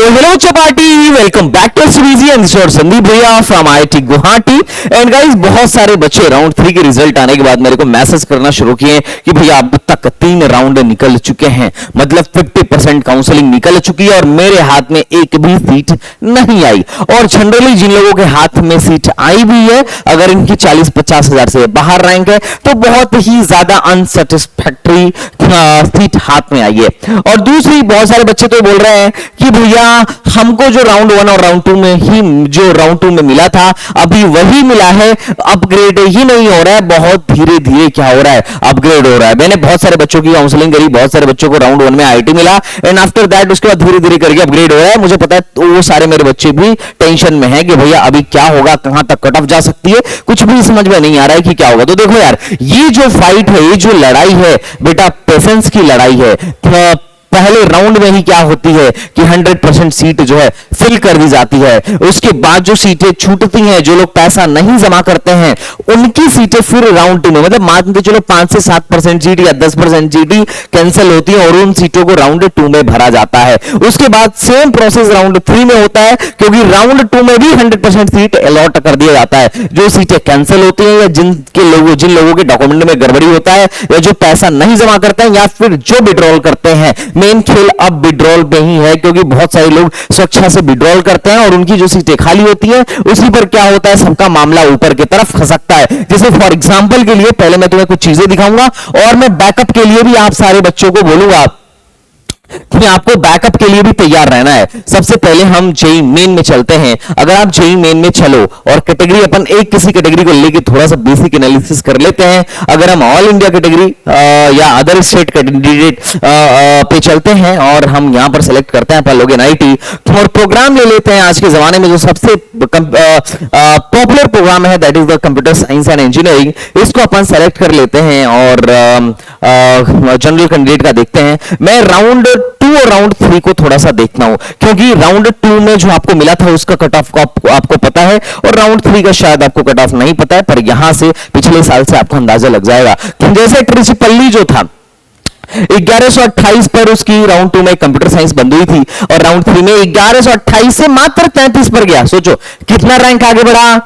hello Chapati, welcome back to SVG and this is Sandeep भैया from IIT Guwahati. And guys बहुत सारे बच्चे round 3 के रिजल्ट आने के बाद मेरे को मैसेज करना शुरू किए कि भैया अब तक 3 राउंड निकल चुके हैं, मतलब 50% काउंसलिंग निकल चुकी है और मेरे हाथ में एक भी सीट नहीं आई। और जनरली जिन लोगों के हाथ में सीट आई भी है, अगर इनकी 40-50 हजार से बाहर रैंक है तो बहुत ही ज्यादा अनसेटिस्फैक्टरी सीट हाथ में आई है। और दूसरी बहुत सारे बच्चे तो बोल रहे हैं कि भैया हमको जो राउंड 1 और राउंड 2 में ही जो राउंड 2 में मिला था अभी वही मिला है, अपग्रेड ही नहीं हो रहा है, बहुत धीरे धीरे क्या हो रहा है, अपग्रेड हो रहा है। मैंने बहुत सारे बच्चों की काउंसलिंग करी, बहुत सारे बच्चों को राउंड 1 में आईआईटी मिला एंड आफ्टर दैट उसके बाद धीरे धीरे करके अपग्रेड हो रहा है। मुझे पता है तो वो सारे मेरे बच्चे भी टेंशन में है कि भैया अभी क्या होगा, कहां तक कट ऑफ जा सकती है, कुछ भी समझ में नहीं आ रहा है कि क्या होगा। तो देखो यार, ये जो फाइट है, ये जो लड़ाई है बेटा, पेशेंस की लड़ाई है। पहले राउंड में ही क्या होती है कि 100% सीट जो है फिल कर दी जाती है, उसके बाद जो सीटें छूटती हैं, जो लोग पैसा नहीं जमा करते हैं उनकी सीटें फिर राउंड 2 में, मतलब मान के चलो 5 से 7% सीट या 10% सीट कैंसिल होती है और उन सीटों को राउंड 2 में भरा जाता है। उसके बाद सेम प्रोसेस राउंड 3 में होता है, क्योंकि राउंड 2 में भी 100% सीट अलॉट कर दिया जाता है। जो सीटें कैंसिल होती हैं या जिन लोगों के डॉक्यूमेंट में गड़बड़ी होता है या जो पैसा नहीं जमा करते हैं या फिर जो विड्रॉल करते हैं, मेन खेल अब विड्रॉल पे ही है, क्योंकि बहुत सारे लोग स्वेच्छा से विड्रॉल करते हैं और उनकी जो सीटें खाली होती हैं उसी पर क्या होता है, सबका मामला ऊपर की तरफ खसकता है। जैसे फॉर एग्जांपल के लिए पहले मैं तुम्हें कुछ चीजें दिखाऊंगा और मैं बैकअप के लिए भी आप सारे बच्चों को बोलूंगा कि आपको बैकअप के लिए भी तैयार रहना है। सबसे पहले हम जेई मेन में चलते हैं। अगर आप जेई मेन में चलो और कैटेगरी अपन एक किसी कैटेगरी को लेके थोड़ा सा बेसिक एनालिसिस कर लेते हैं। अगर हम ऑल इंडिया कैटेगरी या अदर स्टेट कैंडिडेट पे चलते हैं और हम यहां पर सेलेक्ट करते हैं अपन लोग एनआईटी और प्रोग्राम ले लेते हैं। आज के जमाने में जो सबसे पॉपुलर प्रोग्राम है that is the computer science and engineering, इसको अपन सेलेक्ट कर लेते हैं और जनरल कैंडिडेट का देखते हैं। मैं राउंड 2 और राउंड 3 को थोड़ा सा देखना हूं, क्योंकि राउंड 2 में जो आपको मिला था उसका कट ऑफ आपको पता है और राउंड 3 का शायद आपको कट ऑफ नहीं पता है, पर यहां से पिछले साल से आपको अंदाजा लग जाएगा। जैसे ट्रिचिपल्ली जो था 1128 पर उसकी राउंड 2 में कंप्यूटर साइंस बंद हुई थी और राउंड 3 में 1128 से मात्र 33 पर गया। सोचो कितना रैंक आगे बढ़ा,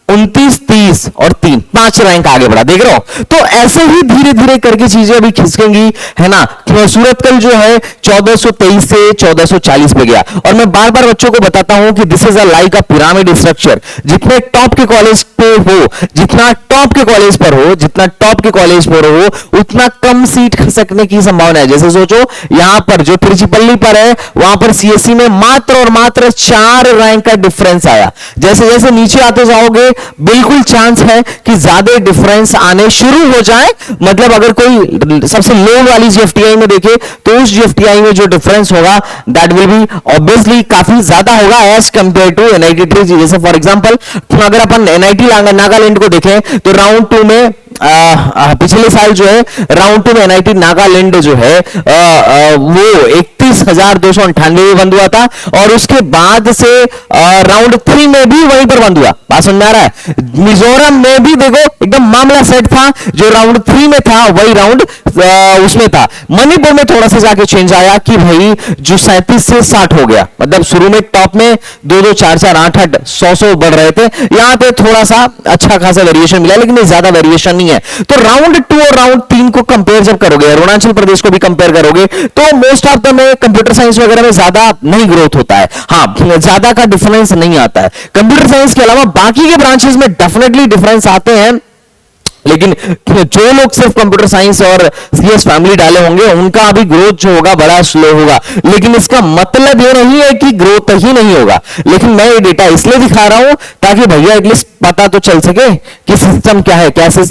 29, 30 और 3, 5 रैंक आगे बढ़ा। देख रहे हो, तो ऐसे ही धीरे धीरे करके चीजें अभी खिसकेंगी, है ना। सूरतकल जो है 1423 से 1440 पे गया और मैं बार बार बच्चों को बताता हूं कि this is a like a pyramid structure. जितने टॉप के कॉलेज पे हो, जितना टॉप के कॉलेज पर हो, जितना टॉप के कॉलेज पर हो, उतना कम सीट खसकने की संभावना है। जैसे सोचो यहां पर जो त्रिचिपल्ली पर है वहां पर सीएससी में मात्र और मात्र 4 रैंक का डिफरेंस आया। जैसे जैसे नीचे आते जाओगे बिल्कुल चांस है कि ज्यादा डिफरेंस आने शुरू हो जाए। मतलब अगर कोई सबसे लो वाली जीएफटीआई में देखे तो उस जीएफटीआई में जो डिफरेंस होगा दैट विल बी ऑब्वियसली काफी ज्यादा होगा as compare to NIT Trichy. जैसे फॉर एग्जांपल अगर अपन एनआईटी नागालैंड को देखें तो राउंड 2 में पिछले साल जो है राउंड 2 में एनआईटी नागालैंड जो है वो 31,298 में बंद हुआ था और उसके बाद से राउंड 3 में भी वहीं पर बंद हुआ। बात समझ में आ रहा है। मिजोरम में भी देखो एकदम मामला सेट था, जो राउंड 3 में था वही राउंड उसमें था। मणिपुर में थोड़ा सा जाके चेंज आया कि भाई जो 37 से 60 हो गया, मतलब शुरू में टॉप में 2-2, 4-4, 8-8, 100 बढ़ रहे थे, यहां पे थोड़ा सा अच्छा खासा वेरिएशन मिला, लेकिन ज्यादा वेरिएशन नहीं है। तो राउंड 2 और राउंड 3 को कंपेयर जब करोगे, अरुणाचल प्रदेश को भी कंपेयर करोगे, तो मोस्ट ऑफ द में कंप्यूटर साइंस वगैरह में ज्यादा नहीं ग्रोथ होता है। हाँ, ज्यादा का डिफरेंस नहीं आता है। कंप्यूटर साइंस के अलावा बाकी के ब्रांचेस में डेफिनेटली डिफरेंस आते हैं, लेकिन जो लोग सिर्फ कंप्यूटर साइंस और सीएस फैमिली डाले होंगे उनका अभी ग्रोथ जो होगा बड़ा स्लो होगा। लेकिन इसका मतलब ये नहीं है कि ग्रोथ ही नहीं होगा, लेकिन मैं ये डेटा इसलिए दिखा रहा हूं ताकि भैया एटलीस्ट पता तो चल सके कि सिस्टम क्या है, कैसे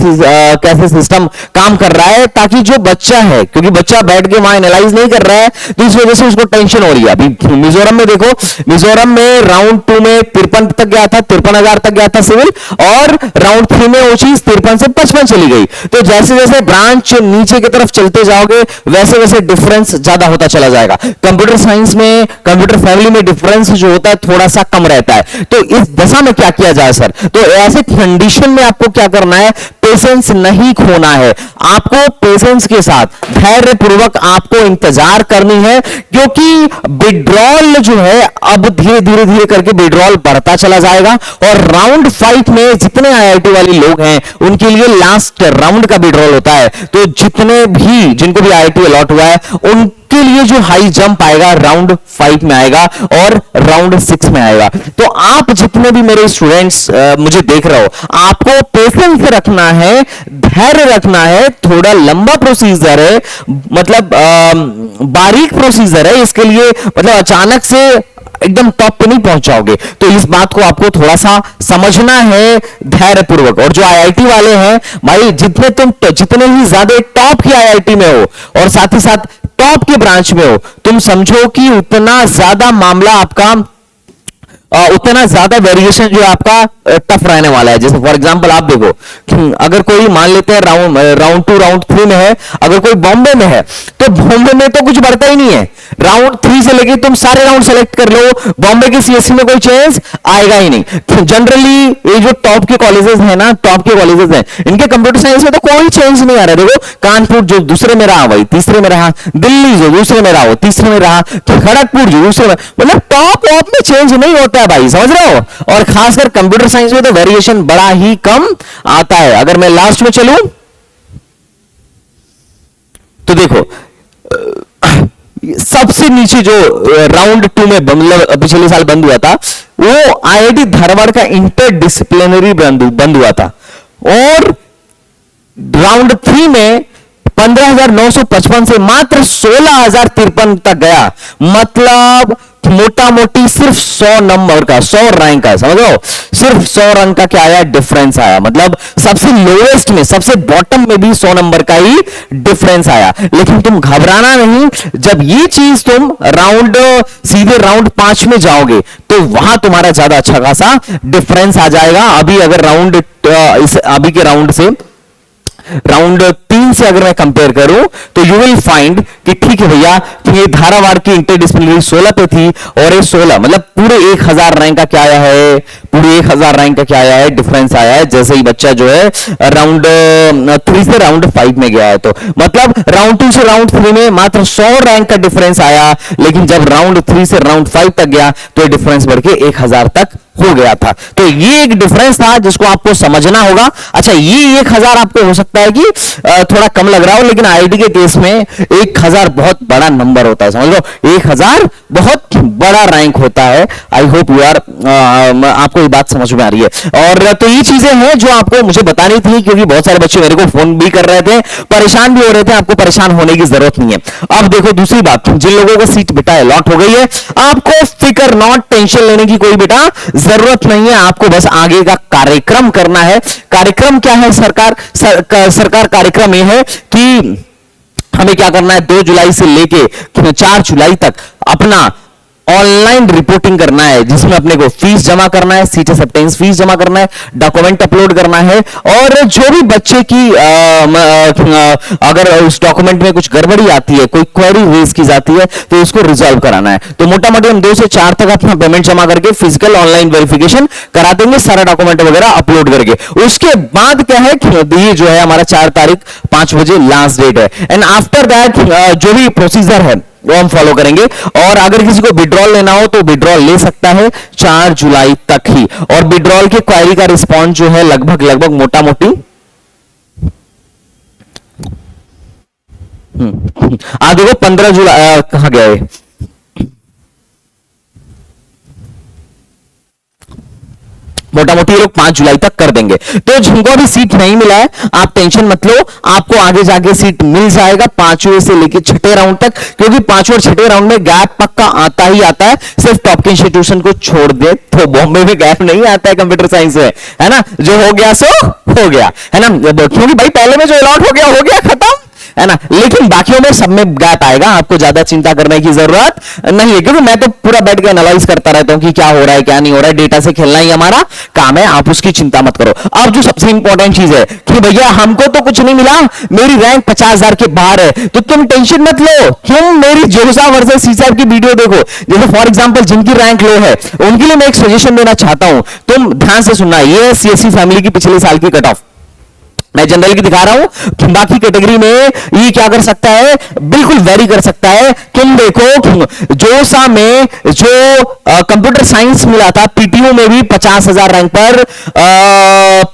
सिस्टम काम कर रहा है, ताकि जो बच्चा है, क्योंकि बच्चा बैठ के वहां एनालाइज नहीं कर रहा है तो इस वजह से उसको टेंशन हो रही है। अभी मिजोरम में देखो, मिजोरम में राउंड 2 में 53 तक गया था, 53,000 तक गया था सिविल, और राउंड 3 में वो चीज 53 से 55 चली गई। तो जैसे जैसे ब्रांच नीचे की तरफ चलते जाओगे वैसे वैसे डिफरेंस ज्यादा होता चला जाएगा। कंप्यूटर साइंस में, कंप्यूटर फैमिली में डिफरेंस जो होता है थोड़ा सा कम रहता है। तो इस दशा में क्या किया जाए सर, तो ऐसे कंडीशन में आपको क्या करना है, पेशेंस नहीं खोना है, आपको पेशेंस के साथ धैर्य पूर्वक आपको इंतजार करनी है, क्योंकि विड्रॉल जो है अब धीरे धीरे धीरे करके विड्रॉल बढ़ता चला जाएगा और राउंड 5 में जितने आईआईटी वाले लोग हैं उनके लिए लास्ट राउंड का विड्रॉल होता है। तो जितने भी जिनको भी आईआईटी अलॉट हुआ है उनके लिए जो हाई जंप आएगा राउंड 5 में आएगा और राउंड 6 में आएगा। तो आप जितने भी मेरे स्टूडेंट्स मुझे देख रहे हो, आपको पेशेंस रखना है, धैर्य रखना है, थोड़ा लंबा प्रोसीजर है, मतलब बारीक प्रोसीजर है, इसके लिए मतलब अचानक से एकदम टॉप पे नहीं पहुंच जाओगे। तो इस बात को आपको थोड़ा सा समझना है धैर्य पूर्वक। और जो आईआईटी वाले हैं भाई, जितने ही ज्यादा टॉप की आईआईटी में हो और साथ ही साथ टॉप के ब्रांच में हो, तुम समझो कि उतना ज्यादा मामला आपका उतना ज्यादा वेरिएशन जो आपका टफ रहने वाला है। जैसे फॉर एग्जांपल आप देखो, अगर कोई मान लेते हैं राउंड 2 राउंड 3 में है, अगर कोई बॉम्बे में है तो बॉम्बे में तो कुछ बढ़ता ही नहीं है। राउंड 3 से लेके तुम सारे राउंड सेलेक्ट कर लो, बॉम्बे के सीएससी में कोई चेंज आएगा ही नहीं। जनरली ये जो टॉप के कॉलेजेस हैं ना, टॉप के कॉलेजेस हैं, इनके कंप्यूटर साइंस में तो कोई चेंज नहीं आ रहा है। देखो कानपुर जो दूसरे में रहा वही तीसरे में रहा, दिल्ली जो दूसरे में रहा वो तीसरे में रहा, खड़गपुर जो दूसरे में, मतलब टॉप में चेंज नहीं होता है भाई, समझ रहे हो। और खासकर कंप्यूटर साइंस में तो वेरिएशन बड़ा ही कम आता है। अगर मैं लास्ट में चलूं तो देखो, सबसे नीचे जो राउंड 2 में मतलब पिछले साल बंद हुआ था वो आईआईटी धारवाड़ का इंटर डिसिप्लिनरी बंद हुआ था, और राउंड 3 में 15,955 से मात्र 16,053 तक गया। मतलब मोटा मोटी सिर्फ 100 नंबर का, 100 रैंक का, समझ लो, सिर्फ 100 रैंक का क्या आया, डिफरेंस आया। मतलब सबसे लोएस्ट में, सबसे बॉटम में भी 100 नंबर का ही डिफरेंस आया। लेकिन तुम घबराना नहीं, जब ये चीज तुम सीधे राउंड 5 में जाओगे तो वहां तुम्हारा ज्यादा अच्छा खासा डिफरेंस आ जाएगा। अभी अगर अभी के राउंड से राउंड 3 से अगर मैं कंपेयर करूं तो यू विल फाइंड कि ठीक है भैया, ये धारावाड़ की इंटरडिसिप्लिनरी 16 पे थी और ये 16 मतलब पूरे 1000 रैंक का क्या आया है, पूरे 1000 रैंक का क्या आया है, डिफरेंस आया है। जैसे ही बच्चा जो है राउंड 3 से राउंड 5 में गया है, तो मतलब राउंड 2 से राउंड 3 में मात्र 100 रैंक का डिफरेंस आया, लेकिन जब राउंड 3 से राउंड 5 तक गया तो डिफरेंस बढ़ के 1000 तक हो गया था। तो ये एक डिफरेंस था जिसको आपको समझना होगा। अच्छा, ये 1000 आपको हो सकता है कि थोड़ा कम लग रहा हो, लेकिन आईआईटी के केस में 1000 बहुत बड़ा नंबर होता है, समझ लो, 1000 बहुत बड़ा रैंक होता है। आई होप यू आर, आपको ये बात समझ में आ रही है। और तो ये चीजें हैं जो आपको मुझे बतानी थी, क्योंकि बहुत सारे बच्चे मेरे को फोन भी कर रहे थे, परेशान भी हो रहे थे। आपको परेशान होने की जरूरत नहीं है। अब देखो दूसरी बात, जिन लोगों को सीट बेटा अलॉट हो गई है, आपको फिक्र नॉट, टेंशन लेने की कोई बेटा जरूरत नहीं है। आपको बस आगे का कार्यक्रम करना है। कार्यक्रम क्या है? सरकार कार्यक्रम यह है कि हमें क्या करना है, 2 जुलाई से लेके 4 जुलाई तक अपना ऑनलाइन रिपोर्टिंग करना है, जिसमें अपने को फीस जमा करना है, सीट एक्सेप्टेंस फीस जमा करना है, डॉक्यूमेंट अपलोड करना है, और जो भी बच्चे की अगर उस डॉक्यूमेंट में कुछ गड़बड़ी आती है, कोई क्वेरी रेज की जाती है, तो उसको रिजॉल्व कराना है। तो मोटा मोटी हम 2 से 4 तक अपना पेमेंट जमा करके फिजिकल ऑनलाइन वेरिफिकेशन करा देंगे, सारा डॉक्यूमेंट वगैरह अपलोड करके। उसके बाद क्या है कि ये जो है हमारा 4 तारीख 5 बजे लास्ट डेट है, एंड आफ्टर दैट जो भी प्रोसीजर है वो हम फॉलो करेंगे। और अगर किसी को विड्रॉल लेना हो तो विड्रॉल ले सकता है 4 जुलाई तक ही। और विड्रॉल के क्वेरी का रिस्पॉन्स जो है लगभग मोटा मोटी देखो 15 जुलाई कहां गया है, मोटा मोटी ये लोग 5 जुलाई तक कर देंगे। तो जिनको अभी सीट नहीं मिला है, आप टेंशन मत लो, आपको आगे जाके सीट मिल जाएगा 5वें से लेके 6ठे राउंड तक, क्योंकि 5वें और 6ठे राउंड में गैप पक्का आता ही आता है। सिर्फ टॉप के इंस्टीट्यूशन को छोड़ दे तो बॉम्बे में गैप नहीं आता है कंप्यूटर साइंस में, है ना। जो हो गया सो हो गया, है ना, क्योंकि भाई पहले में जो अलॉट हो गया खत्म, है ना, लेकिन बाकियों में सब में गैप आएगा, आपको ज्यादा चिंता करने की जरूरत नहीं है, क्योंकि मैं तो पूरा बैठ के एनालाइज करता रहता हूं कि क्या हो रहा है क्या नहीं हो रहा है, डेटा से खेलना ही हमारा काम है, आप उसकी चिंता मत करो। अब जो सबसे इंपॉर्टेंट चीज है कि भैया हमको तो कुछ नहीं मिला, मेरी रैंक 50,000 के बाहर है, तो तुम टेंशन मत लो, तुम मेरी जोसा वर्सेस सीसैट की वीडियो देखो। जैसे फॉर एग्जांपल जिनकी रैंक लो है उनके लिए मैं एक सजेशन देना चाहता हूं, तुम ध्यान से सुनना, ये सीएससी फैमिली की पिछले साल की कट ऑफ मैं जनरल की दिखा रहा हूं, बाकी कैटेगरी में ये क्या कर सकता है, बिल्कुल वेरी कर सकता है। तुम देखो जोसा में जो कंप्यूटर साइंस मिला था पीटीयू में भी 50,000 रैंक पर,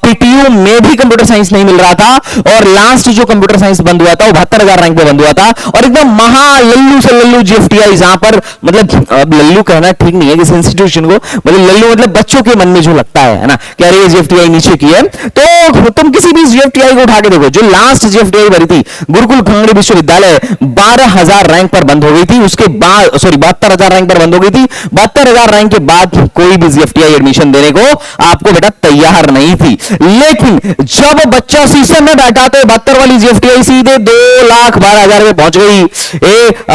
पीटीयू में भी कंप्यूटर साइंस नहीं मिल रहा था, और लास्ट जो कंप्यूटर साइंस बंद हुआ था वो 72,000 रैंक पे बंद हुआ था, और एकदम महा लल्लू से लल्लू जीएफटीआई, जहां पर मतलब लल्लू कहना ठीक नहीं है किसी इंस्टीट्यूशन को, मतलब लल्लू मतलब बच्चों के मन में जो लगता है ना, कह रही है जीएफटीआई नीचे की है, तो तुम किसी भी जीएफटीआई को उठा के देखो, जो लास्ट जीएफटीआई भरी थी गुरुकुल कांगड़ी विश्वविद्यालय 12,000 रैंक पर बंद हो गई थी, उसके बाद सॉरी 72,000 रैंक पर बंद हो गई थी, 72,000 रैंक के बाद कोई भी जीएफटीआई एडमिशन देने को आपको बेटा तैयार नहीं थी। लेकिन जब बच्चा सीसन में बैठा तो 72 वाली जीएफटीआई सीधे 2,12,000 में पहुंच गई,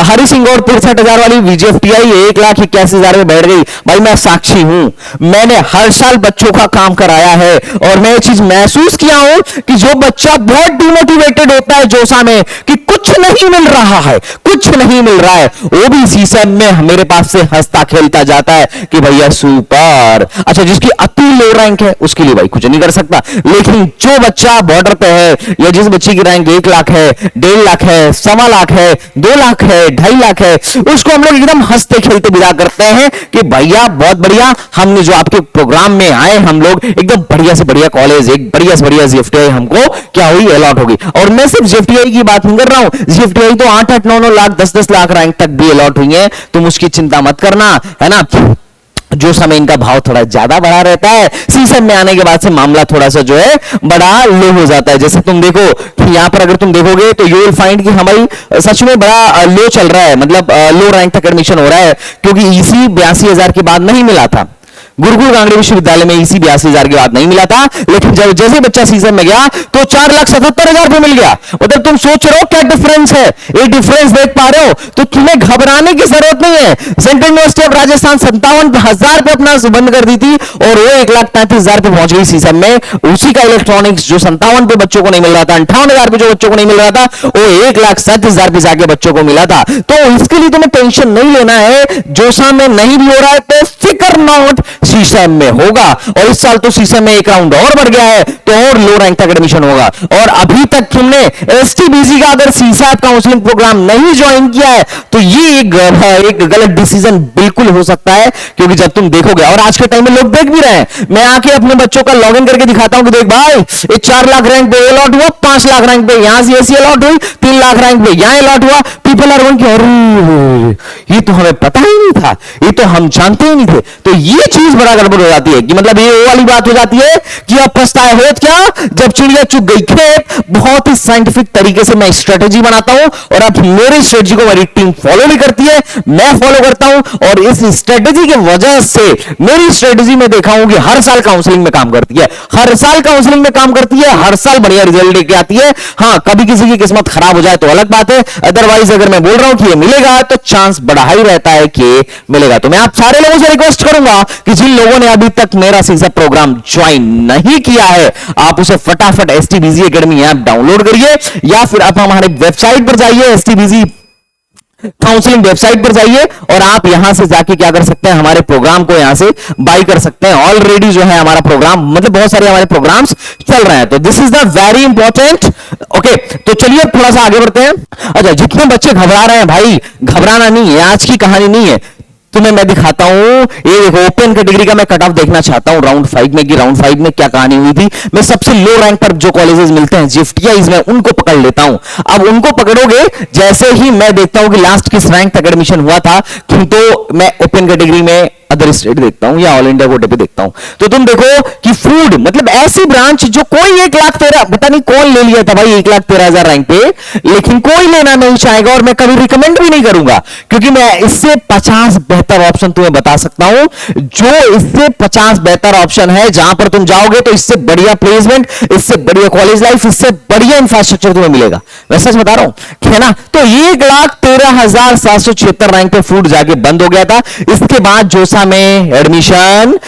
हरि सिंह और 63,000 वाली जीएफटीआई 1,81,000 में बैठ गई। भाई मैं साक्षी हूं, मैंने हर साल बच्चों का काम कराया है, और मैं ये चीज महसूस किया हूं कि जो बच्चा बहुत डिमोटिवेटेड होता है जोसा में कि कुछ नहीं मिल रहा है, कुछ नहीं मिल रहा है, वो भी सीसन में मेरे पास से हंसता खेलता जाता है कि भैया सुपर। अच्छा, जिसकी अति लो रैंक है उसके लिए भाई कुछ नहीं कर सकता, लेकिन जो बच्चा बॉर्डर पे है, या जिस बच्चे की रैंक 1 लाख है, 1.5 लाख है, 1.25 लाख है, 2 लाख है, 2.5 लाख है, उसको हम लोग एकदम हंसते खेलते विदा करते हैं कि भैया बहुत बढ़िया, हमने जो आपके प्रोग्राम में आए हम लोग एकदम बढ़िया से बढ़िया कॉलेज, एक बढ़िया से बढ़िया जीएफटीआई हमको क्या हुई अलॉट होगी। और मैं सिर्फ जीएफटीआई की बात नहीं कर रहा हूं, जीएफटीआई तो 8-8, 9-9 लाख, 10-10 लाख रैंक तक भी अलॉट हुई है, तुम उसकी चिंता मत करना, है ना। जो समय इनका भाव थोड़ा ज्यादा बढ़ा रहता है, सीजन में आने के बाद से मामला थोड़ा सा जो है बड़ा लो हो जाता है। जैसे तुम देखो कि यहां पर अगर तुम देखोगे तो यू विल फाइंड कि हमारी सच में बड़ा लो चल रहा है, मतलब लो रैंक तक एडमिशन हो रहा है, क्योंकि इसी 82,000 के बाद नहीं मिला था, गुरुकुल कांगड़ी विश्वविद्यालय में इसी 82,000 के बाद नहीं मिला था, लेकिन जब जैसे बच्चा सीजन में गया तो 4,77,000 पे मिल गया। मतलब तुम सोच रहे हो क्या डिफरेंस है, ये डिफरेंस देख पा रहे हो, तो तुम्हें घबराने की जरूरत नहीं है। सेंट्रल यूनिवर्सिटी ऑफ राजस्थान 57,000 पे अपना बंद कर दी थी, और वो 1,35,000 पे पहुंच गई सीजन में। उसी का इलेक्ट्रॉनिक्स जो 57 पे बच्चों को नहीं मिल रहा था, 58,000 पे जो बच्चों को नहीं मिल रहा था, वो 1,37,000 पे जाके बच्चों को मिला था। तो इसके लिए तुम्हें टेंशन नहीं लेना है, जोसा में नहीं भी हो रहा है तो फिकर नॉट, सीसम में होगा। और इस साल तो सीसम में एक राउंड और बढ़ गया है, तो और लो रैंक तक एडमिशन होगा। और अभी तक तुमने एसटीबीसी का अगर सीसैट काउंसलिंग प्रोग्राम नहीं ज्वाइन किया है तो ये एक गलत डिसीजन बिल्कुल हो सकता है, क्योंकि जब तुम देखोगे, और आज के टाइम में लोग देख भी रहे हैं, मैं आके अपने बच्चों का लॉग इन करके दिखाता हूं कि देख भाई ये 4 लाख रैंक पे अलॉट हुआ, 5 लाख रैंक पे यहां सीएससी अलॉट हुई, 3 लाख रैंक पे यहां अलॉट हुआ। पीपल आर गोइंग, अरे ये तो हमें पता ही नहीं था, ये तो हम जानते ही नहीं थे। तो ये चीज बड़ा गड़बड़ हो जाती है कि मतलब ये वो वाली बात हो जाती है कि अब पछताए हो क्या जब चिड़िया चुग गई खेत। बहुत ही साइंटिफिक तरीके से मैं स्ट्रेटेजी बनाता हूं, और अब मेरी स्ट्रेटेजी को मेरी टीम फॉलो नहीं करती है, मैं फॉलो करता हूं। और इस स्ट्रेटेजी की वजह से मेरी स्ट्रेटेजी में देखा हूं कि हर साल काउंसलिंग में काम करती है, हर साल काउंसलिंग में काम करती है, हर साल बढ़िया रिजल्ट लेके आती है। हाँ, कभी किसी की किस्मत खराब हो जाए तो अलग बात है, अदरवाइज अगर मैं बोल रहा हूं कि ये मिलेगा तो चांस बढ़ा ही रहता है कि मिलेगा। तो मैं आप सारे लोगों से रिक्वेस्ट करूंगा कि जिन लोगों ने अभी तक मेरा सीसा प्रोग्राम ज्वाइन नहीं किया है, आप उसे फटाफट एसटीबीजी एकेडमी ऐप डाउनलोड करिए, या फिर आप हमारे वेबसाइट पर जाइए, एसटीबीजी काउंसलिंग वेबसाइट पर जाइए, और आप यहां से जाके क्या कर सकते हैं, हमारे प्रोग्राम को यहां से बाय कर सकते हैं। ऑलरेडी जो है हमारा प्रोग्राम, मतलब बहुत सारे हमारे प्रोग्राम्स चल रहे हैं, तो this is the very important. Okay, तो चलिए थोड़ा सा आगे बढ़ते हैं। अच्छा, जितने बच्चे घबरा रहे हैं, भाई घबराना नहीं है, आज की कहानी नहीं है। तुम्हें मैं दिखाता हूं, ये देखो ओपन कैटेगरी का मैं कट ऑफ देखना चाहता हूं राउंड 5 में, कि राउंड 5 में क्या कहानी हुई थी। मैं सबसे लो रैंक पर जो कॉलेजेस मिलते हैं जीएफटीआईज में, उनको पकड़ लेता हूं। अब उनको पकड़ोगे, जैसे ही मैं देखता हूं कि लास्ट किस रैंक तक एडमिशन हुआ था, तो मैं ओपन कैटेगरी में अदर स्टेट देखता हूं या ऑल इंडिया कोटे पे देखता हूं, तो तुम देखो कि फूड, मतलब ऐसी ब्रांच जो कोई 1,13,000, पता नहीं कौन ले लिया था भाई 1,13,000 रैंक पे, लेकिन कोई लेना नहीं चाहेगा, और मैं कभी रिकमेंड भी नहीं करूंगा, क्योंकि मैं इससे 50 बेहतर ऑप्शन तुम्हें बता सकता हूं, जो इससे 50 बेहतर ऑप्शन है, जहां पर तुम जाओगे तो इससे बढ़िया प्लेसमेंट, इससे बढ़िया कॉलेज लाइफ, इससे बढ़िया इंफ्रास्ट्रक्चर तुम्हें मिलेगा। मैं सच बता रहा हूं, है ना। तो 1,13,776 रैंक पे फूड जाके बंद हो गया था। इसके बाद जोसा में एडमिशन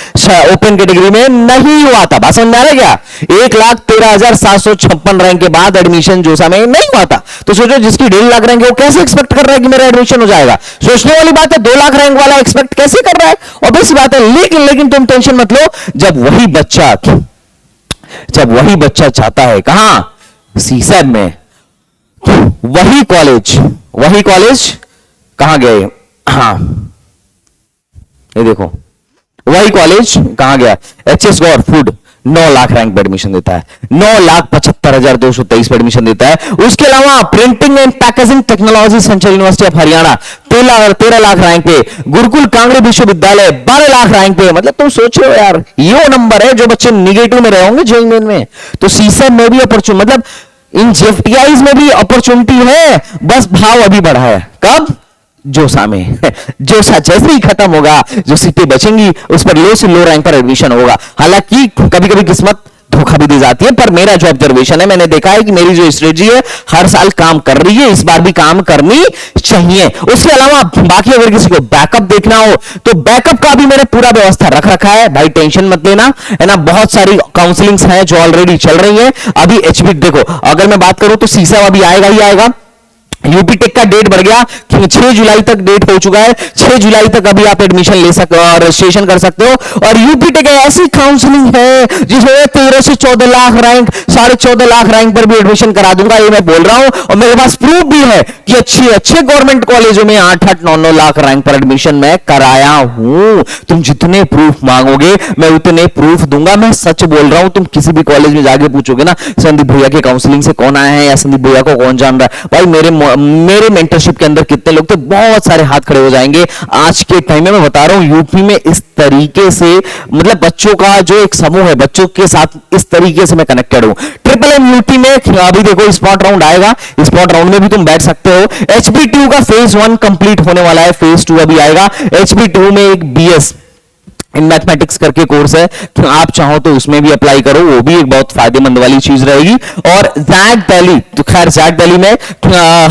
ओपन कैटेगरी में नहीं हुआ था। बात समझ में आ रहा है क्या? 1,13,756 रैंक के बाद एडमिशन जोसा में नहीं हुआ था। तो सोचो, जिसकी 1.5 लाख रैंक है वो कैसे एक्सपेक्ट कर रहा है कि मेरा एडमिशन हो जाएगा? सोचने वाली बात है। 2 लाख रैंक वाला एक्सपेक्ट कैसे कर रहा है? ऑब्वियस बात है। लेकिन तुम टेंशन मत लो, जब वही बच्चा चाहता है कहां, सीसैट में, वही कॉलेज कहां गए, हाँ ये देखो, वही कॉलेज कहां गया, एचएस गौर फूड 9 लाख रैंक पर एडमिशन देता है, 9,75,223 पर एडमिशन देता है। उसके अलावा printing and packaging technology central university of Haryana 13 lakh rank पे, गुरुकुल कांगड़ी विश्वविद्यालय 12 लाख रैंक पे। मतलब तुम सोच रहे हो यार, ये नंबर है जो बच्चे निगेटिव में रहे होंगे जेईई मेन में। तो सीसैट में भी अपॉर्चुनिटी, मतलब इन जेएफटीआईज में भी अपॉर्चुनिटी है, बस भाव अभी बढ़ा है। कब? जोसा में। जोसा जैसे ही खत्म होगा, जो सीटें बचेंगी उस पर लो से लो रैंक पर एडमिशन होगा। हालांकि कभी कभी किस्मत धोखा भी दे जाती है, पर मेरा जो ऑब्जर्वेशन है, मैंने देखा है कि मेरी जो स्ट्रेटजी है हर साल काम कर रही है, इस बार भी काम करनी चाहिए। उसके अलावा बाकी अगर किसी को बैकअप देखना हो तो बैकअप का भी मैंने पूरा व्यवस्था रख रखा है भाई, टेंशन मत लेना, है ना। बहुत सारी काउंसलिंग्स हैं जो ऑलरेडी चल रही है। अभी एचपी देखो, अगर मैं बात करूं तो सीसा अभी आएगा ही आएगा। यूपी टेक का डेट बढ़ गया, 6 जुलाई तक डेट हो चुका है। 6 जुलाई तक अभी आप एडमिशन ले सकते हो और रजिस्ट्रेशन कर सकते हो। और यूपी टेक ऐसी काउंसलिंग है जिसमें 13 से 14 लाख रैंक, 14.5 लाख रैंक पर भी एडमिशन करा दूंगा, ये मैं बोल रहा हूं। और मेरे पास प्रूफ भी है कि अच्छे गवर्नमेंट कॉलेजों में 8-8, 9-9 लाख रैंक पर एडमिशन मैं कराया हूं। तुम जितने प्रूफ मांगोगे मैं उतने प्रूफ दूंगा, मैं सच बोल रहा हूं। तुम किसी भी कॉलेज में जाके पूछोगे ना, संदीप भैया के काउंसलिंग से कौन आया है या संदीप भैया को कौन जान रहा है, भाई मेरे मेंटरशिप के अंदर कितने लोग थे, बहुत सारे हाथ खड़े हो जाएंगे। आज के टाइम में मैं बता रहा हूं, यूपी में इस तरीके से, मतलब बच्चों का जो एक समूह है, बच्चों के साथ इस तरीके से मैं कनेक्टेड हूं। ट्रिपल यूटी में अभी देखो स्पॉट राउंड आएगा, स्पॉट राउंड में भी तुम बैठ सकते हो। HP2 का फेज 1 कंप्लीट होने वाला है, फेज 2 अभी आएगा। HP2 में एक BS इन मैथमेटिक्स करके कोर्स है, तो आप चाहो तो उसमें भी अप्लाई करो, वो भी एक बहुत फायदेमंद वाली चीज रहेगी। और जैक दिल्ली, तो खैर जैक दिल्ली में का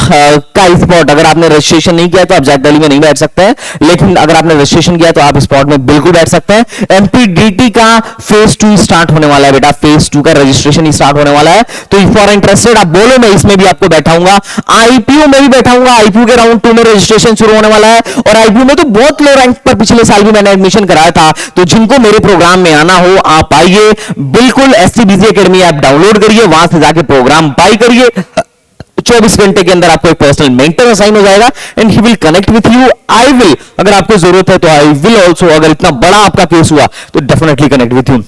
स्पॉट, अगर आपने रजिस्ट्रेशन नहीं किया तो आप जैक दिल्ली में नहीं बैठ सकते हैं, लेकिन अगर आपने रजिस्ट्रेशन किया तो आप स्पॉट में बिल्कुल बैठ सकते हैं। MPDT का फेज 2 स्टार्ट होने वाला है बेटा, फेज 2 का रजिस्ट्रेशन स्टार्ट होने वाला है। तो इफ आर इंटरेस्टेड, आप बोलो, मैं इसमें भी आपको बैठाऊंगा। IPU में भी बैठाऊंगा, IPU के राउंड 2 में रजिस्ट्रेशन शुरू होने वाला है। और IPU में तो बहुत लो रैंक पर पिछले साल भी मैंने एडमिशन कराया था। तो जिनको मेरे प्रोग्राम में आना हो आप आइए, बिल्कुल SCBC एकेडमी ऐप डाउनलोड करिए, वहां से जाके प्रोग्राम बाय करिए। 24 घंटे के अंदर आपको एक पर्सनल मेंटर असाइन हो जाएगा and he will connect with you. I will, अगर आपको जरूरत है तो आई विल ऑल्सो, अगर इतना बड़ा आपका केस हुआ तो definitely connect with you.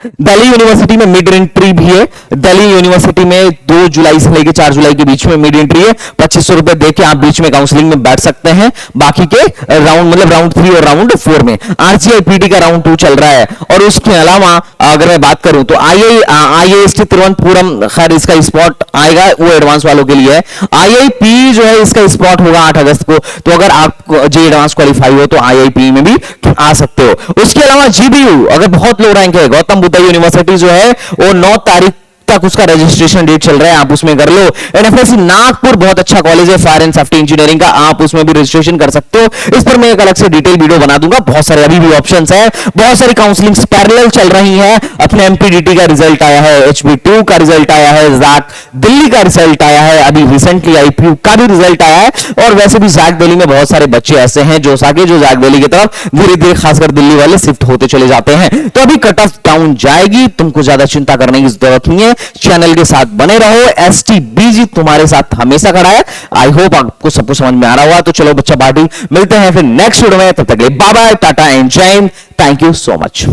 Delhi university में मिड एंट्री भी है। दिल्ली यूनिवर्सिटी में 2 जुलाई से लेकर 4 जुलाई के बीच में मिड एंट्री है। 2500 रुपए देके आप बीच में काउंसलिंग में बैठ सकते हैं। बाकी के राउंड, मतलब राउंड 3 और राउंड 4 में RGI PT का राउंड 2 चल रहा है। और उसके अलावा अगर मैं बात करूं तो IIST तिरुवनंतपुरम, खैर इसका स्पॉट आएगा, वो एडवांस वालों के लिए है। IIP जो है इसका स्पॉट होगा 8 अगस्त को। तो अगर आप जे एडवांस क्वालिफाई हो तो IIP में भी आ सकते हो। उसके अलावा GBU, अगर बहुत लो रैंक है, गौतम बुद्ध यूनिवर्सिटी जो है वो 9 तारीख तक उसका रजिस्ट्रेशन डेट चल रहा है, आप उसमें कर लो। NFSC नागपुर बहुत अच्छा कॉलेज है फायर एंड सेफ्टी इंजीनियरिंग का, आप उसमें भी रजिस्ट्रेशन कर सकते हो। इस पर मैं एक अलग से डिटेल वीडियो बना दूंगा। बहुत सारे अभी भी ऑप्शंस है, बहुत सारी काउंसलिंग पैरेलल चल रही हैं। अपने MPDT का रिजल्ट आया है, HP2 का रिजल्ट आया है, जैक दिल्ली का रिजल्ट आया है, अभी रिसेंटली IPU का भी रिजल्ट आया है। और वैसे भी जैक दिल्ली में बहुत सारे बच्चे ऐसे हैं जो जैक दिल्ली की तरफ धीरे धीरे खासकर दिल्ली वाले शिफ्ट होते चले जाते हैं। तो अभी कट ऑफ डाउन जाएगी, तुमको ज्यादा चिंता करने की जरूरत नहीं है। चैनल के साथ बने रहो, STBG तुम्हारे साथ हमेशा खड़ा है। आई होप आपको सब कुछ समझ में आ रहा होगा। तो चलो बच्चा पार्टी, मिलते हैं फिर नेक्स्ट वीडियो में, तब तक के लिए बाय बाय, टाटा एंड जय Hind. Thank you so much.